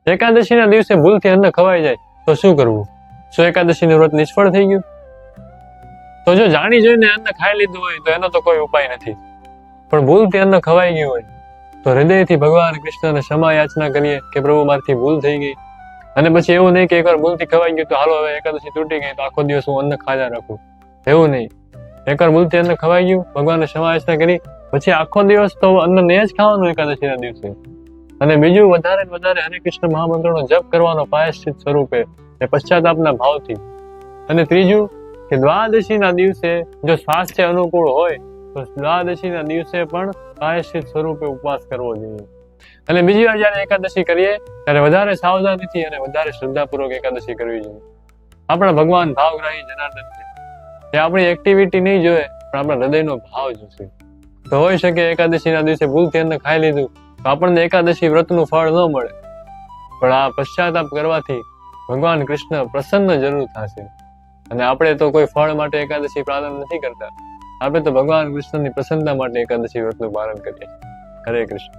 એકાદશીના દિવસે ભૂલથી અન્ન ખવાઈ જાય તો શું કરવું? શું એકાદશીનું વ્રત નિષ્ફળ થઈ ગયું? તો જો જાણી જોઈને અન્ન ખાઈ લીધું હોય તો એનો તો કોઈ ઉપાય નથી, પણ ભૂલથી અન્ન ખવાઈ ગયું હોય તો હૃદયથી ભગવાન કૃષ્ણને ક્ષમા યાચના કરીએ કે પ્રભુ મારથી ભૂલ થઈ ગઈ. અને પછી એવું નહીં કે એકવાર ભૂલથી ખવાઈ ગયું તો હાલો હવે એકાદશી તૂટી ગઈ તો આખો દિવસ હું અન્ન ખાધા રાખું. એવું નહીં. એકવાર ભૂલથી અન્ન ખવાઈ ગયું, ભગવાનને ક્ષમા યાચના કરી, પછી આખો દિવસ તો અન્ન ને જ ખાવાનું એકાદશીના દિવસે. અને બીજું વધારે ને વધારે હરે કૃષ્ણ મહામંત્રનો જપ કરવાનો પ્રાયશ્ચિત સ્વરૂપે એ પશ્ચાતાપના ભાવથી. અને ત્રીજું કે દ્વાદશીના દિવસે જો સ્વાસ્થ્ય અનુકૂળ હોય તો દ્વાદશીના દિવસે પણ પ્રાયશ્ચિત સ્વરૂપે ઉપવાસ કરવો જોઈએ. અને બીજી વાર જયારે એકાદશી કરીએ ત્યારે વધારે સાવધાનીથી અને વધારે શ્રદ્ધાપૂર્વક એકાદશી કરવી જોઈએ. આપણા ભગવાન ભાવગ્રાહી જનાર્દન છે, તે આપણી એક્ટિવિટી નહીં જોવે પણ આપણા હૃદયનો ભાવ જોશે. તો હોઈ શકે એકાદશીના દિવસે ભૂલથી અન્ન ખાઈ લીધું તો આપણને એકાદશી વ્રતનું ફળ ન મળે, પણ આ પશ્ચાતાપ કરવાથી ભગવાન કૃષ્ણ પ્રસન્ન જરૂર થશે. અને આપણે તો કોઈ ફળ માટે એકાદશી પાલન નથી કરતા, આપણે તો ભગવાન કૃષ્ણની પ્રસન્નતા માટે એકાદશી વ્રતનું પાલન કરીએ. હરે કૃષ્ણ.